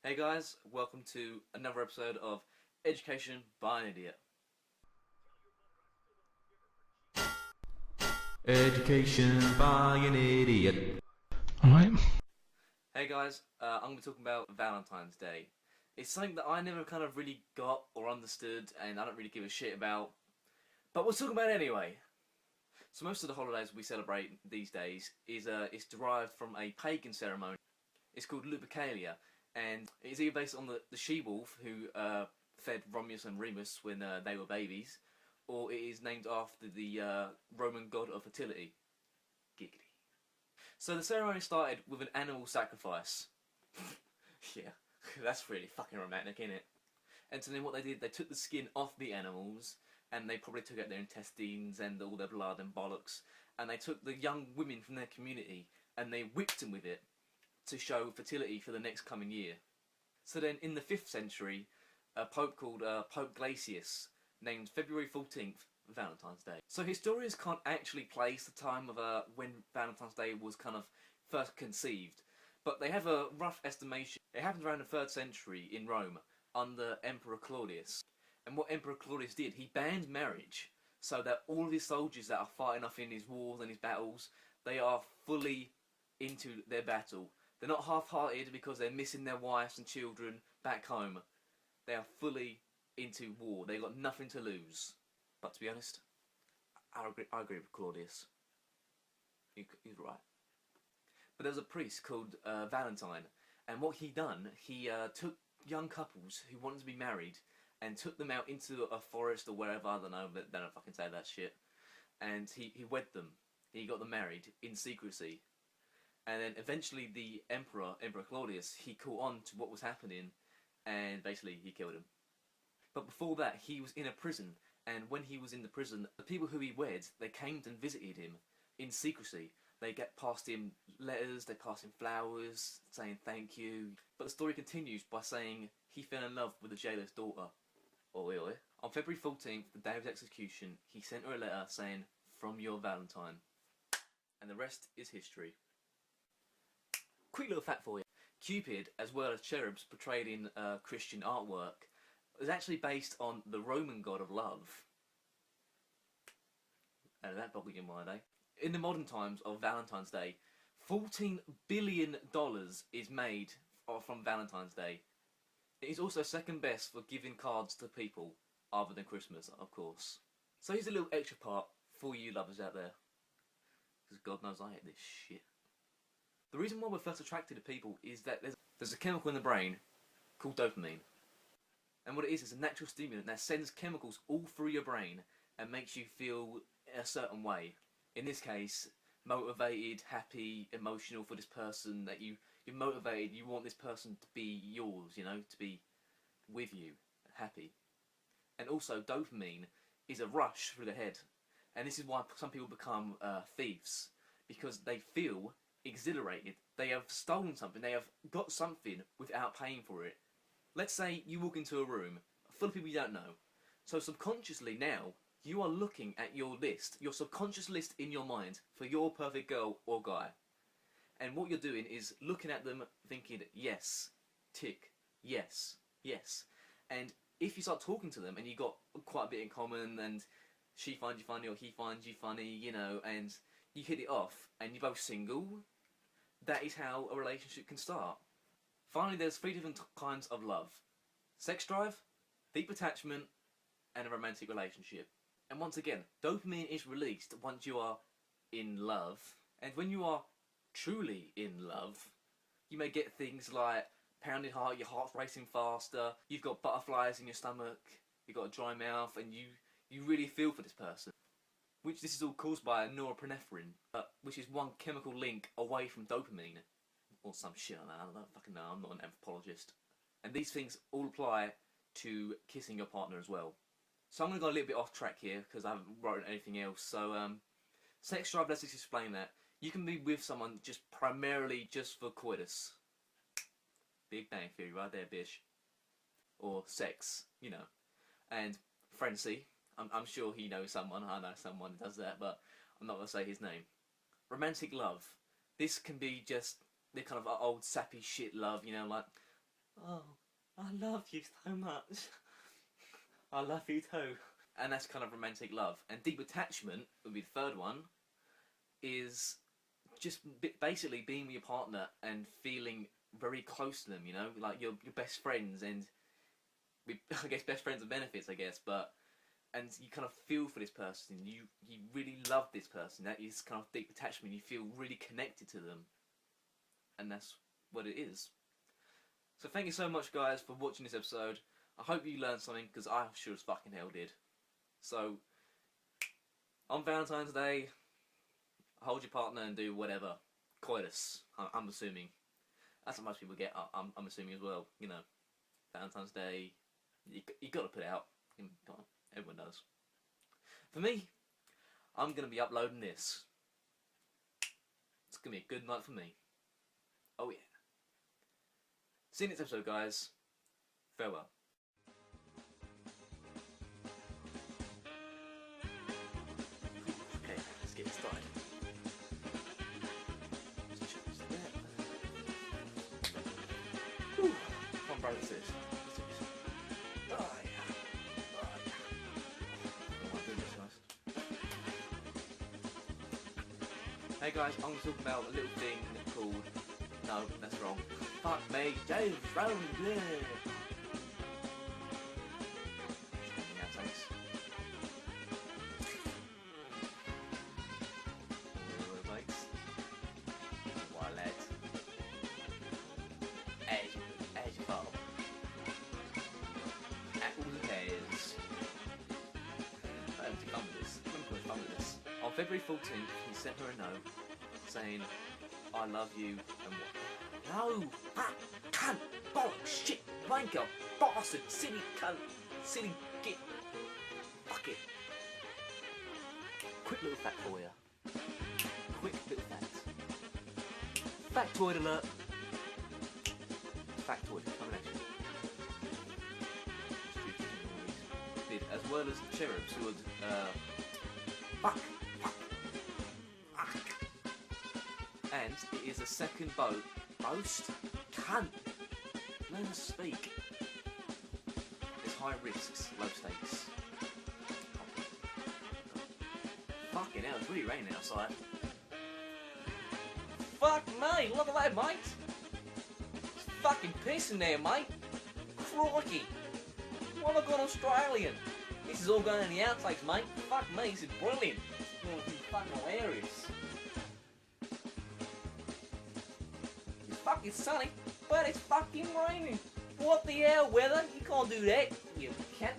Hey guys, welcome to another episode of Education by an Idiot. Education by an idiot. Alright. Hey guys, I'm going to be talking about Valentine's Day. It's something that I never kind of really got or understood, and I don't really give a shit about, but we'll talk about it anyway. So most of the holidays we celebrate these days is derived from a pagan ceremony. It's called Lupercalia, and it's either based on the she-wolf who fed Romulus and Remus when they were babies, or it is named after the Roman god of fertility. Giggity. So the ceremony started with an animal sacrifice. Yeah, that's really fucking romantic, isn't it? And so then what they did, they took the skin off the animals, and they probably took out their intestines and all their blood and bollocks, and they took the young women from their community and they whipped them with it to show fertility for the next coming year. So then in the 5th century, a pope called Pope Glacius named February 14th Valentine's Day. So historians can't actually place the time of when Valentine's Day was kind of first conceived, but they have a rough estimation. It happened around the 3rd century in Rome under Emperor Claudius. And what Emperor Claudius did, he banned marriage so that all of his soldiers that are fighting off in his wars and his battles, they are fully into their battle. They're not half-hearted because they're missing their wives and children back home. They are fully into war. They've got nothing to lose. But to be honest, I agree with Claudius. He's right. But there was a priest called Valentine, and what he done, he took young couples who wanted to be married and took them out into a forest or wherever, I don't know, but they don't fucking say that shit. And he wed them. He got them married in secrecy. And then eventually the Emperor Claudius, he caught on to what was happening, and basically he killed him. But before that, he was in a prison, and when he was in the prison, the people who he wed, they came and visited him in secrecy. They get past him letters, they passed him flowers, saying thank you. But the story continues by saying he fell in love with the jailer's daughter. Oi oi. On February 14th, the day of his execution, he sent her a letter saying, "From your Valentine." And the rest is history. Quick little fact for you. Cupid, as well as cherubs portrayed in Christian artwork, is actually based on the Roman god of love. And that boggled your mind, eh? In the modern times of Valentine's Day, $14 billion is made from Valentine's Day. It is also second best for giving cards to people, other than Christmas, of course. So here's a little extra part for you lovers out there. Because God knows I hate this shit. The reason why we're first attracted to people is that there's a chemical in the brain called dopamine. And what it is a natural stimulant that sends chemicals all through your brain and makes you feel a certain way. In this case, motivated, happy, emotional for this person, that you're motivated, you want this person to be yours, you know, to be with you, happy. And also, dopamine is a rush through the head. And this is why some people become thieves, because they feel exhilarated. They have stolen something, they have got something without paying for it. Let's say you walk into a room full of people you don't know. So subconsciously now, you are looking at your list, your subconscious list in your mind for your perfect girl or guy. And what you're doing is looking at them thinking, yes, tick, yes, yes. And if you start talking to them and you've got quite a bit in common, and she finds you funny or he finds you funny, you know, and you hit it off and you're both single, that is how a relationship can start. Finally, there's 3 different kinds of love: sex drive, deep attachment, and a romantic relationship. And once again, dopamine is released once you are in love. And when you are truly in love, you may get things like pounding heart, your heart's racing faster, you've got butterflies in your stomach, you've got a dry mouth, and you really feel for this person. Which this is all caused by norepinephrine, which is one chemical link away from dopamine. Or some shit like that, I don't fucking know, I'm not an anthropologist. And these things all apply to kissing your partner as well. So I'm going to go a little bit off track here, because I haven't written anything else. So, sex drive, let's just explain that. You can be with someone just primarily just for coitus. Big Bang Theory right there, bitch. Or sex, you know. And frenzy, I'm sure he knows someone, I know someone who does that, but I'm not going to say his name. Romantic love. This can be just the kind of old sappy shit love, you know, like, oh, I love you so much. I love you too. And that's kind of romantic love. And deep attachment would be the third one, is just basically being with your partner and feeling very close to them, you know, like your best friends, and I guess best friends with benefits, I guess, but and you kind of feel for this person, you really love this person, that is kind of deep attachment, you feel really connected to them, and that's what it is. So thank you so much, guys, for watching this episode. I hope you learned something, because I sure as fucking hell did. So, on Valentine's Day, hold your partner and do whatever. Coitus, I'm assuming. That's what most people get, I'm assuming as well. You know, Valentine's Day, you got to put it out. Everyone does. For me, I'm going to be uploading this. It's going to be a good night for me. Oh yeah. See you next episode, guys. Farewell. Okay, let's get started. Whew. Come on, bro, let's do this. Oh yeah. Oh yeah. Oh my goodness, guys. Hey guys, I'm going to talk about a little thing called... No, that's wrong. Fuck me, James, wrong, yeah. Yeah, thanks. Mates. What, lads? As you follow. Apples and pears. I have to come with this. I'm going to come with this. On February 14th, he sent her a note saying, I love you, and what? No! Ah! Cunt! Bollocks! Shit! Wanker! Bastard! Silly cunt! Silly git! Fuck it! Quick little fact for you. Quick little fact. Factoid alert! Factoid, coming at you. Did, as well as the cherubs who would, fuck! And it is the second boast. Cunt! Learn to speak. There's high risks, low stakes. Fucking hell, it's really raining outside. Fuck me, look at that, mate! It's fucking pissing there, mate! Crikey! Why have I gone Australian? This is all going in the outtakes, mate. Fuck me, this is brilliant. It's going to be fucking hilarious. It's sunny, but it's fucking raining. What the hell, weather? You can't do that, you can't.